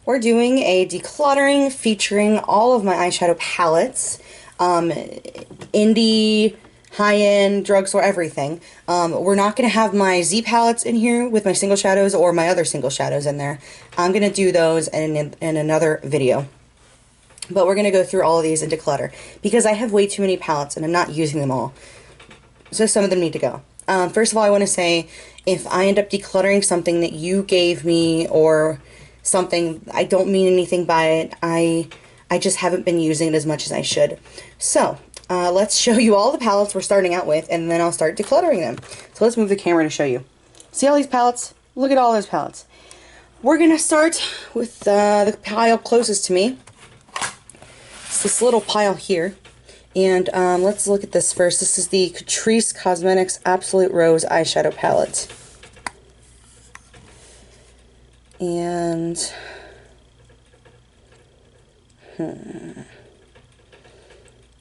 We're doing a decluttering featuring all of my eyeshadow palettes, indie, high-end, drugstore, everything. We're not going to have my Z palettes in here with my single shadows or my other single shadows in there. I'm going to do those in another video. But we're going to go through all of these and declutter because I have way too many palettes and I'm not using them all. So some of them need to go. First of all, I want to say if I end up decluttering something that you gave me or something, I don't mean anything by it. I just haven't been using it as much as I should. So let's show you all the palettes we're starting out with, and then I'll start decluttering them. So let's move the camera to show you. See all these palettes? Look at all those palettes. We're going to start with the pile closest to me. It's this little pile here. And let's look at this first. This is the Catrice Cosmetics Absolute Rose Eyeshadow Palette. And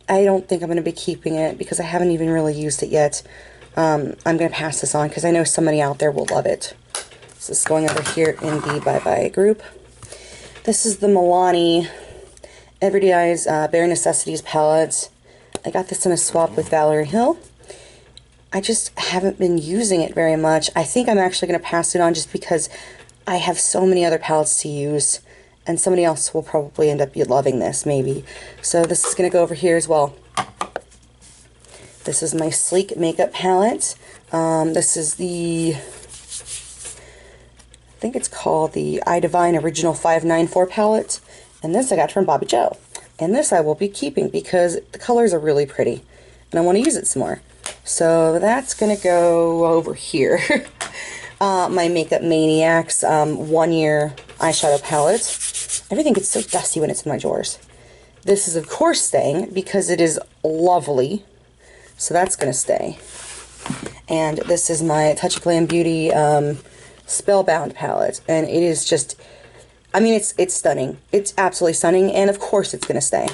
I don't think I'm going to be keeping it because I haven't even really used it yet. I'm going to pass this on because I know somebody out there will love it. So this is going over here in the Bye Bye group. This is the Milani Everyday Eyes Bare Necessities palette. I got this in a swap with Valerie Hill. I just haven't been using it very much. I think I'm actually going to pass it on just because I have so many other palettes to use, and somebody else will probably end up loving this, maybe. So this is going to go over here as well. This is my Sleek Makeup palette. This is the, I think it's called the I Divine Original 594 palette, and this I got from Bobbi Jo. And this I will be keeping because the colors are really pretty, and I want to use it some more. So that's going to go over here. My Makeup Maniacs 1 year eyeshadow palette. Everything gets so dusty when it's in my drawers. This is of course staying because it is lovely. So that's going to stay. And this is my Touch of Glam Beauty Spellbound palette. And it is just, I mean, it's stunning. It's absolutely stunning, and of course it's going to stay.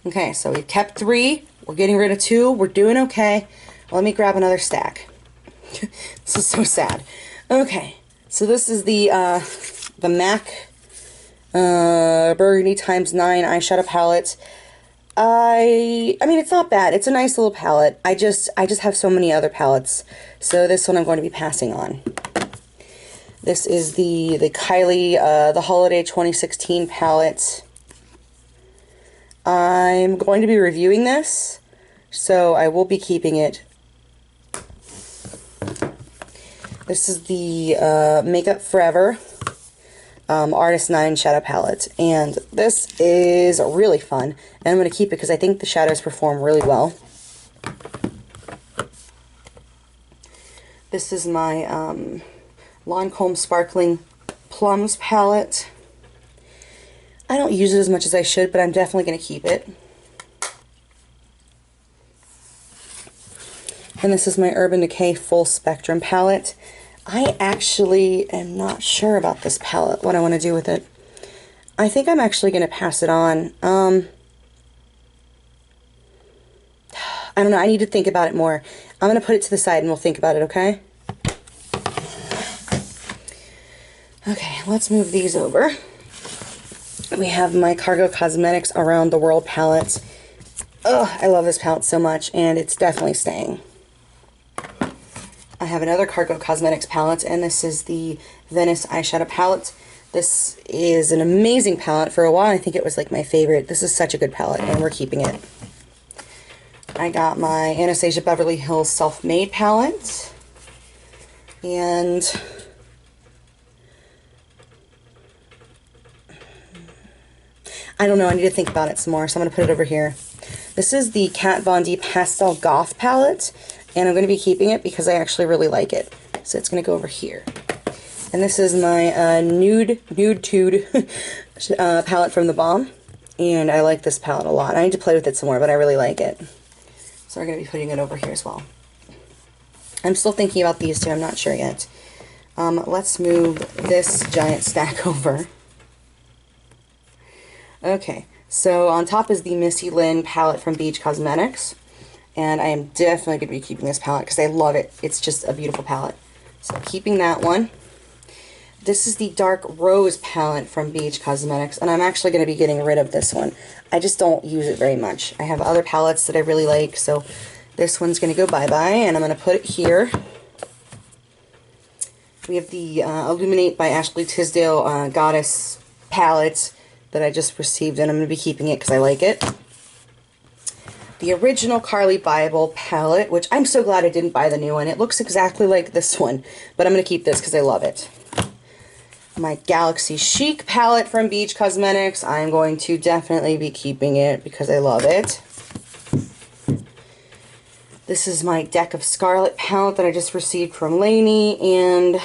Okay, so we've kept 3. We're getting rid of 2. We're doing okay. Let me grab another stack. This is so sad. Okay, so this is the MAC Burgundy ×9 eyeshadow palette. I mean, it's not bad. It's a nice little palette. I just have so many other palettes, so this one I'm going to be passing on. This is the Kylie the Holiday 2016 palette. I'm going to be reviewing this, so I will be keeping it. This is the Makeup Forever Artist 9 Shadow Palette, and this is really fun, and I'm going to keep it because I think the shadows perform really well. This is my Lancome Sparkling Plums palette. I don't use it as much as I should, but I'm definitely going to keep it. And this is my Urban Decay Full Spectrum palette. I actually am not sure about this palette, what I want to do with it. I think I'm actually going to pass it on. I don't know, I need to think about it more. I'm going to put it to the side and we'll think about it, okay? Okay, let's move these over. We have my Cargo Cosmetics Around the World palette. Oh, I love this palette so much, and it's definitely staying. I have another Cargo Cosmetics palette, and this is the Venice eyeshadow palette. This is an amazing palette. For a while, I think it was like my favorite. This is such a good palette, and we're keeping it. I got my Anastasia Beverly Hills Self-Made palette, and I don't know, I need to think about it some more, so I'm going to put it over here. This is the Kat Von D Pastel Goth palette, and I'm going to be keeping it because I actually really like it. So it's going to go over here. And this is my Nude Tude palette from The Balm, and I like this palette a lot. I need to play with it some more, but I really like it. So we're going to be putting it over here as well. I'm still thinking about these two, I'm not sure yet. Let's move this giant stack over. Okay, so on top is the Missy Lynn palette from Beach Cosmetics, and I am definitely going to be keeping this palette because I love it. It's just a beautiful palette. So keeping that one. This is the Dark Rose palette from BH Cosmetics, and I'm actually going to be getting rid of this one. I just don't use it very much. I have other palettes that I really like, so this one's going to go bye-bye, and I'm going to put it here. We have the Illuminate by Ashley Tisdale Goddess palette that I just received, and I'm going to be keeping it because I like it. The original Carly Bible palette, which I'm so glad I didn't buy the new one. It looks exactly like this one, but I'm going to keep this because I love it. My Galaxy Chic palette from BH Cosmetics. I'm going to definitely be keeping it because I love it. This is my Deck of Scarlet palette that I just received from Lainey, and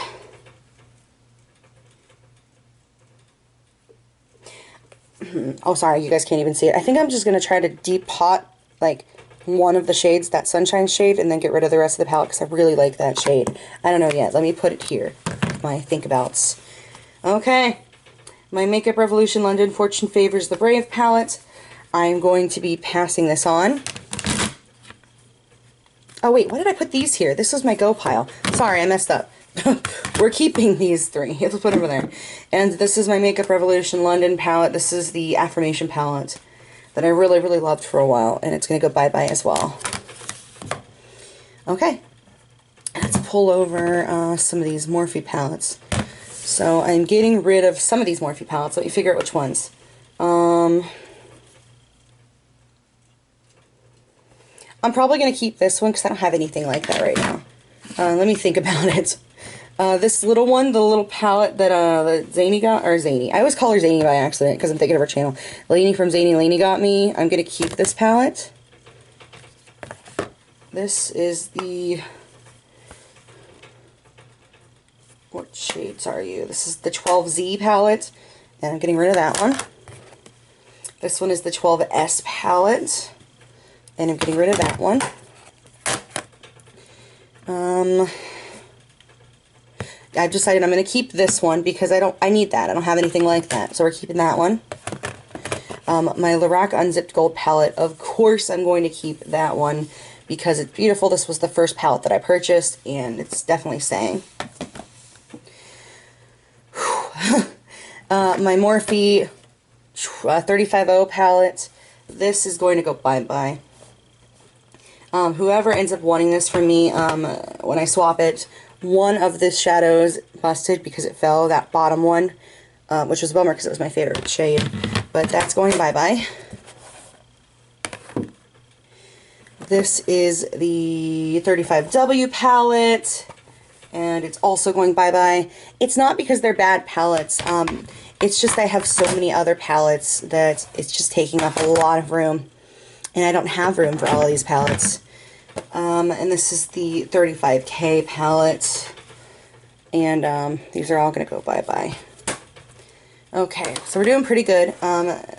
oh, sorry, you guys can't even see it. I think I'm just going to try to depot like one of the shades, that Sunshine shade, and then get rid of the rest of the palette because I really like that shade. I don't know yet. Let me put it here. My think abouts. Okay. My Makeup Revolution London Fortune Favors the Brave palette. I'm going to be passing this on. Oh wait, why did I put these here? This was my go pile. Sorry, I messed up. We're keeping these three. Let's put them over there. And this is my Makeup Revolution London palette. This is the Affirmation palette that I really, really loved for a while, and it's going to go bye-bye as well. Okay, let's pull over some of these Morphe palettes. So I'm getting rid of some of these Morphe palettes. Let me figure out which ones. I'm probably going to keep this one because I don't have anything like that right now. Let me think about it. This little one, the little palette that Zany got, or Zany. I always call her Zany by accident because I'm thinking of her channel. Lainey from Zany Lainey got me. I'm going to keep this palette. This is the... What shades are you? This is the 12Z palette, and I'm getting rid of that one. This one is the 12S palette, and I'm getting rid of that one. I've decided I'm going to keep this one because I need that. I don't have anything like that, so we're keeping that one. My Lorac Unzipped Gold palette, of course I'm going to keep that one because it's beautiful. This was the first palette that I purchased, and it's definitely staying. My Morphe 350 palette, this is going to go bye-bye. Whoever ends up wanting this from me, when I swap it, one of the shadows busted because it fell, that bottom one, which was a bummer because it was my favorite shade, but that's going bye-bye. This is the 35W palette, and it's also going bye-bye. It's not because they're bad palettes, it's just I have so many other palettes that it's just taking up a lot of room, and I don't have room for all of these palettes. And this is the 35K palette, and these are all going to go bye-bye. Okay, so we're doing pretty good.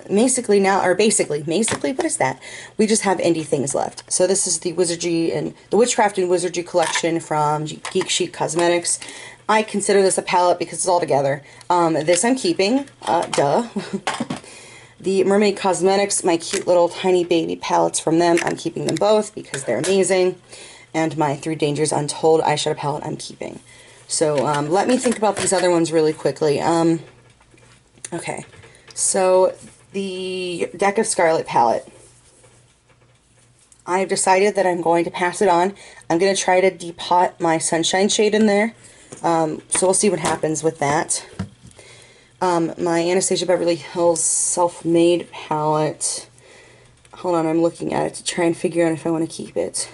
Basically, what is that? We just have indie things left. So this is the Wizardry and the Witchcraft and Wizardry collection from Geek Chic Cosmetics. I consider this a palette because it's all together. This I'm keeping, duh. The Mermaid Cosmetics, my cute little tiny baby palettes from them, I'm keeping them both because they're amazing. And my Three Dangers Untold eyeshadow palette I'm keeping. So let me think about these other ones really quickly. Okay, so the Deck of Scarlet palette. I've decided that I'm going to pass it on. I'm going to try to depot my Sunshine shade in there. So we'll see what happens with that. My Anastasia Beverly Hills Self-Made palette. Hold on, I'm looking at it to try and figure out if I want to keep it.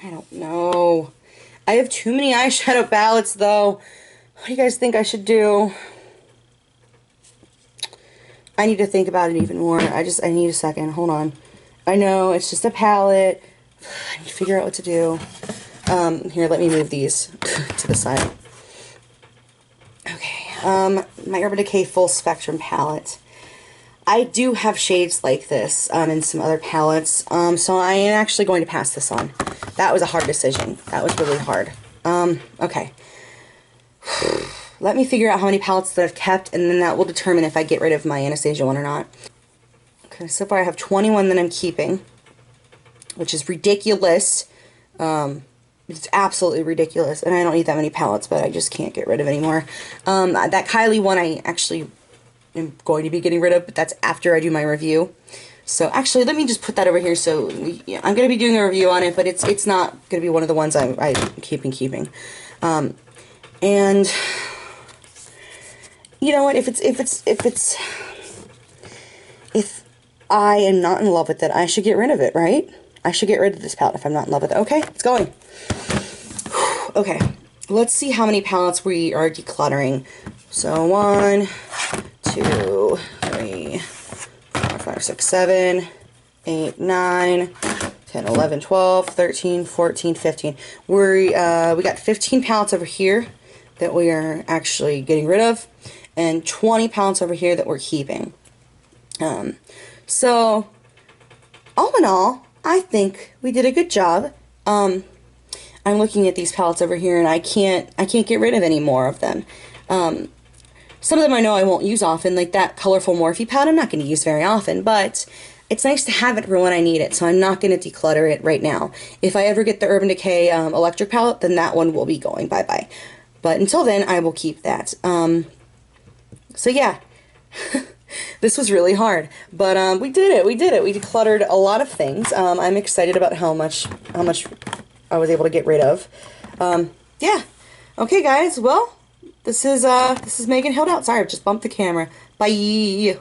I don't know. I have too many eyeshadow palettes, though. What do you guys think I should do? I need to think about it even more. I need a second. Hold on. I know, it's just a palette. I need to figure out what to do. Here, let me move these to the side. Okay, my Urban Decay Full Spectrum palette. I do have shades like this in some other palettes, so I am actually going to pass this on. That was a hard decision. That was really hard. Okay. Let me figure out how many palettes that I've kept, and then that will determine if I get rid of my Anastasia one or not. Okay, so far I have 21 that I'm keeping. which is ridiculous. It's absolutely ridiculous, and I don't need that many palettes, but I just can't get rid of anymore. That Kylie one I actually am going to be getting rid of, but that's after I do my review. So actually, let me just put that over here. So yeah, I'm going to be doing a review on it, but it's not going to be one of the ones I keeping. And you know what? If I am not in love with it, I should get rid of it, right? I should get rid of this palette if I'm not in love with it. Okay, it's going. Okay, let's see how many palettes we are decluttering. So 1, 2, 3, 4, 5, 6, 7, 8, 9, 10, 11, 12, 13, 14, 15. We got 15 palettes over here that we are actually getting rid of, and 20 palettes over here that we're keeping. So all in all, I think we did a good job. I'm looking at these palettes over here, and I can't get rid of any more of them. Some of them I know I won't use often, like that colorful Morphe palette I'm not going to use very often, but it's nice to have it for when I need it, so I'm not going to declutter it right now. If I ever get the Urban Decay electric palette, then that one will be going bye-bye. But until then, I will keep that. So yeah, this was really hard, but we did it. We decluttered a lot of things. I'm excited about how much I was able to get rid of. Yeah. Okay, guys. Well, this is Megan Hildout. Sorry, I just bumped the camera. Bye.